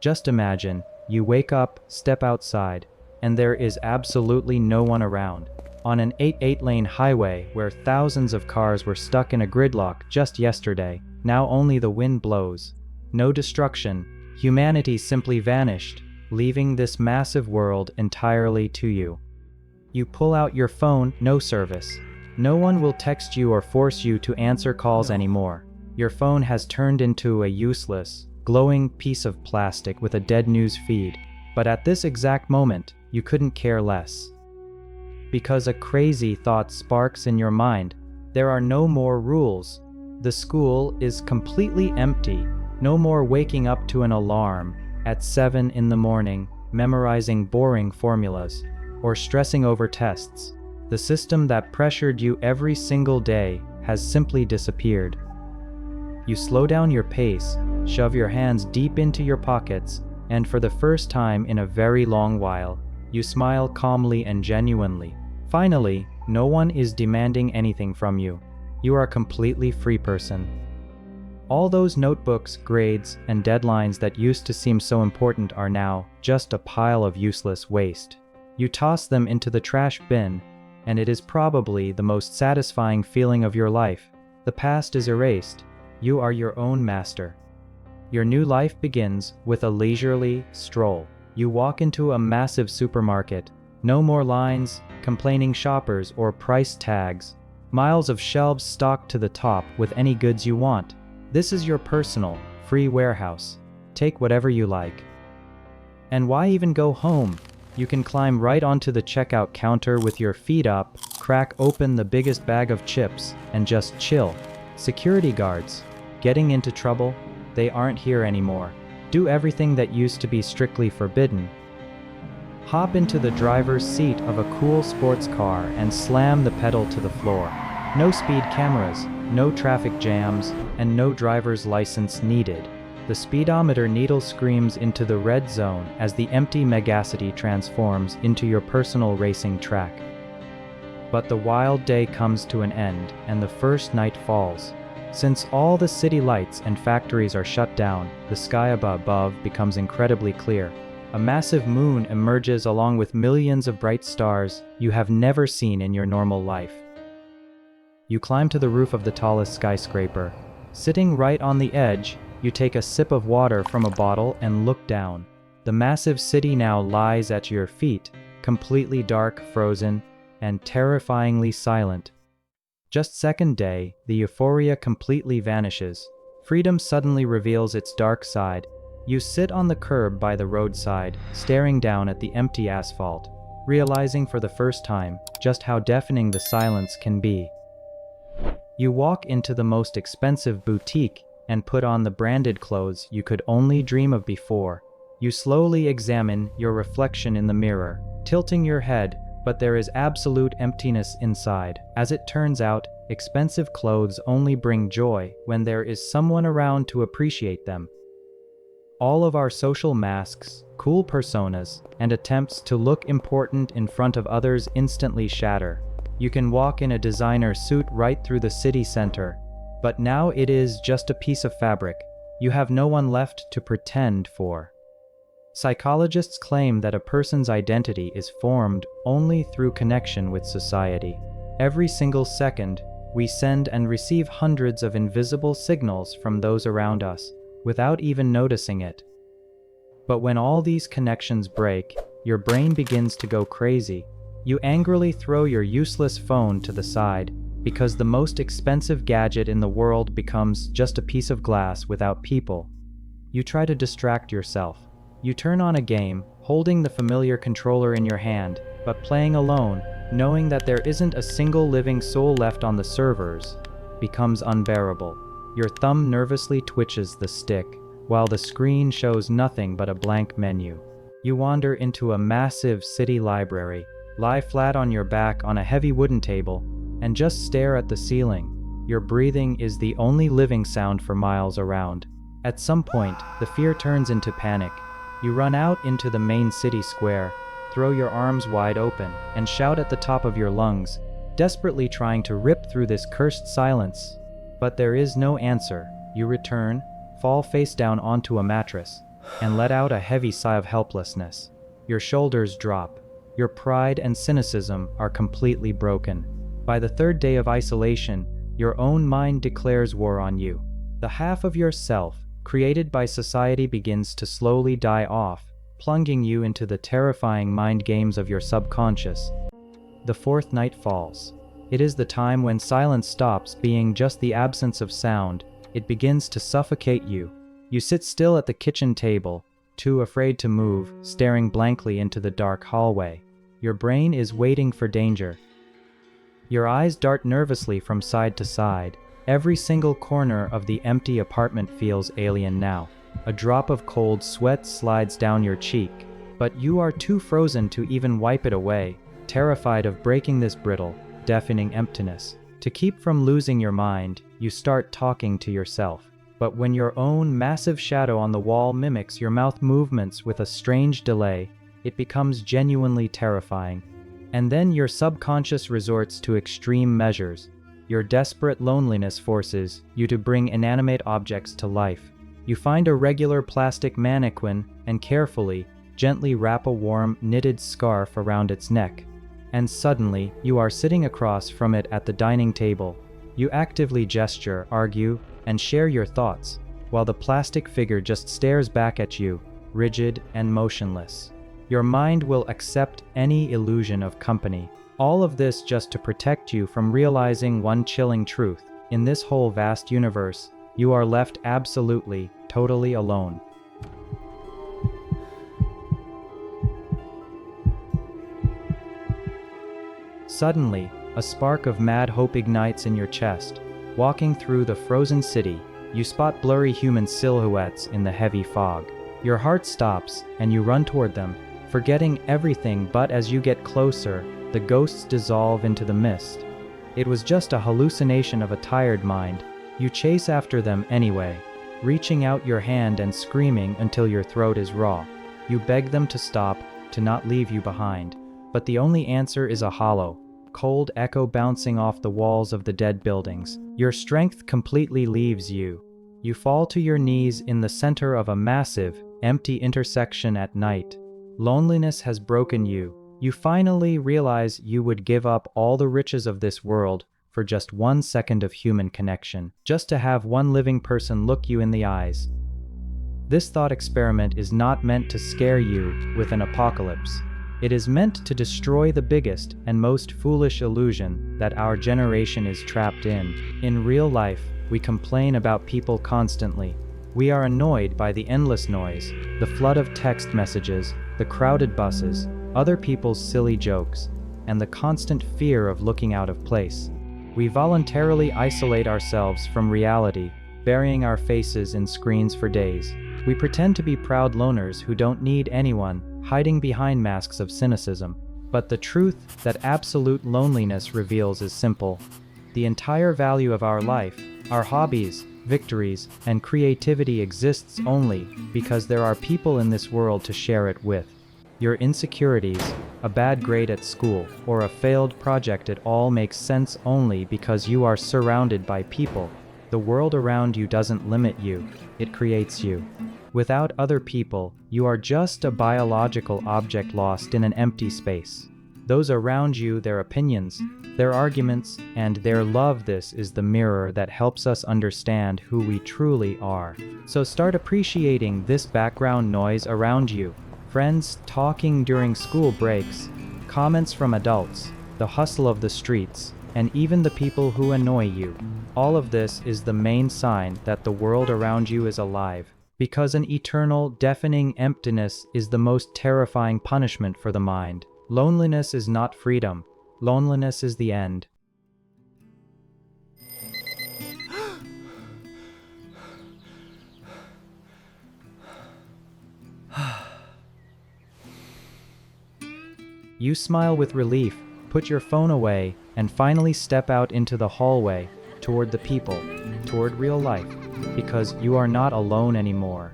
Just imagine, you wake up, step outside, and there is absolutely no one around. On an 8-lane highway where thousands of cars were stuck in a gridlock just yesterday, now only the wind blows. No destruction, humanity simply vanished, leaving this massive world entirely to you. You pull out your phone, no service. No one will text you or force you to answer calls anymore. Your phone has turned into a useless, glowing piece of plastic with a dead news feed. But at this exact moment, you couldn't care less. Because a crazy thought sparks in your mind. There are no more rules. The school is completely empty. No more waking up to an alarm at 7 in the morning, memorizing boring formulas, or stressing over tests. The system that pressured you every single day has simply disappeared. You slow down your pace, shove your hands deep into your pockets, and for the first time in a very long while, you smile calmly and genuinely. Finally, no one is demanding anything from you. You are a completely free person. All those notebooks, grades, and deadlines that used to seem so important are now just a pile of useless waste. You toss them into the trash bin, and it is probably the most satisfying feeling of your life. The past is erased. You are your own master. Your new life begins with a leisurely stroll. You walk into a massive supermarket. No more lines, complaining shoppers, or price tags. Miles of shelves stocked to the top with any goods you want. This is your personal, free warehouse. Take whatever you like. And why even go home? You can climb right onto the checkout counter with your feet up, crack open the biggest bag of chips, and just chill. Security guards. Getting into trouble? They aren't here anymore. Do everything that used to be strictly forbidden. Hop into the driver's seat of a cool sports car and slam the pedal to the floor. No speed cameras, no traffic jams, and no driver's license needed. The speedometer needle screams into the red zone as the empty megacity transforms into your personal racing track. But the wild day comes to an end and the first night falls. Since all the city lights and factories are shut down, the sky above becomes incredibly clear. A massive moon emerges along with millions of bright stars you have never seen in your normal life. You climb to the roof of the tallest skyscraper. Sitting right on the edge, you take a sip of water from a bottle and look down. The massive city now lies at your feet, completely dark, frozen, and terrifyingly silent. Just second day, the euphoria completely vanishes. Freedom suddenly reveals its dark side. You sit on the curb by the roadside, staring down at the empty asphalt, realizing for the first time just how deafening the silence can be. You walk into the most expensive boutique and put on the branded clothes you could only dream of before. You slowly examine your reflection in the mirror, tilting your head, but there is absolute emptiness inside. As it turns out, expensive clothes only bring joy when there is someone around to appreciate them. All of our social masks, cool personas, and attempts to look important in front of others instantly shatter. You can walk in a designer suit right through the city center, but now it is just a piece of fabric. You have no one left to pretend for. Psychologists claim that a person's identity is formed only through connection with society. Every single second, we send and receive hundreds of invisible signals from those around us, without even noticing it. But when all these connections break, your brain begins to go crazy. You angrily throw your useless phone to the side, because the most expensive gadget in the world becomes just a piece of glass without people. You try to distract yourself. You turn on a game, holding the familiar controller in your hand, but playing alone, knowing that there isn't a single living soul left on the servers, becomes unbearable. Your thumb nervously twitches the stick, while the screen shows nothing but a blank menu. You wander into a massive city library, lie flat on your back on a heavy wooden table, and just stare at the ceiling. Your breathing is the only living sound for miles around. At some point, the fear turns into panic. You run out into the main city square, throw your arms wide open, and shout at the top of your lungs, desperately trying to rip through this cursed silence. But there is no answer. You return, fall face down onto a mattress, and let out a heavy sigh of helplessness. Your shoulders drop. Your pride and cynicism are completely broken. By the third day of isolation, your own mind declares war on you. The half of yourself, created by society, begins to slowly die off, plunging you into the terrifying mind games of your subconscious. The fourth night falls. It is the time when silence stops being just the absence of sound. It begins to suffocate you. You sit still at the kitchen table, too afraid to move, staring blankly into the dark hallway. Your brain is waiting for danger. Your eyes dart nervously from side to side. Every single corner of the empty apartment feels alien now. A drop of cold sweat slides down your cheek, but you are too frozen to even wipe it away, terrified of breaking this brittle, deafening emptiness. To keep from losing your mind, you start talking to yourself. But when your own massive shadow on the wall mimics your mouth movements with a strange delay, it becomes genuinely terrifying. And then your subconscious resorts to extreme measures. Your desperate loneliness forces you to bring inanimate objects to life. You find a regular plastic mannequin and carefully, gently wrap a warm, knitted scarf around its neck. And suddenly, you are sitting across from it at the dining table. You actively gesture, argue, and share your thoughts, while the plastic figure just stares back at you, rigid and motionless. Your mind will accept any illusion of company. All of this just to protect you from realizing one chilling truth. In this whole vast universe, you are left absolutely, totally alone. Suddenly, a spark of mad hope ignites in your chest. Walking through the frozen city, you spot blurry human silhouettes in the heavy fog. Your heart stops, and you run toward them, forgetting everything, but as you get closer, the ghosts dissolve into the mist. It was just a hallucination of a tired mind. You chase after them anyway, reaching out your hand and screaming until your throat is raw. You beg them to stop, to not leave you behind. But the only answer is a hollow, cold echo bouncing off the walls of the dead buildings. Your strength completely leaves you. You fall to your knees in the center of a massive, empty intersection at night. Loneliness has broken you. You finally realize you would give up all the riches of this world for just 1 second of human connection, just to have one living person look you in the eyes. This thought experiment is not meant to scare you with an apocalypse. It is meant to destroy the biggest and most foolish illusion that our generation is trapped in. In real life, we complain about people constantly. We are annoyed by the endless noise, the flood of text messages, the crowded buses, other people's silly jokes, and the constant fear of looking out of place. We voluntarily isolate ourselves from reality, burying our faces in screens for days. We pretend to be proud loners who don't need anyone, hiding behind masks of cynicism. But the truth that absolute loneliness reveals is simple. The entire value of our life, our hobbies, victories, and creativity exists only because there are people in this world to share it with. Your insecurities, a bad grade at school, or a failed project, it all makes sense only because you are surrounded by people. The world around you doesn't limit you, it creates you. Without other people, you are just a biological object lost in an empty space. Those around you, their opinions, their arguments, and their love, this is the mirror that helps us understand who we truly are. So start appreciating this background noise around you. Friends talking during school breaks, comments from adults, the hustle of the streets, and even the people who annoy you. All of this is the main sign that the world around you is alive. Because an eternal, deafening emptiness is the most terrifying punishment for the mind. Loneliness is not freedom. Loneliness is the end. You smile with relief, put your phone away, and finally step out into the hallway, toward the people, toward real life, because you are not alone anymore.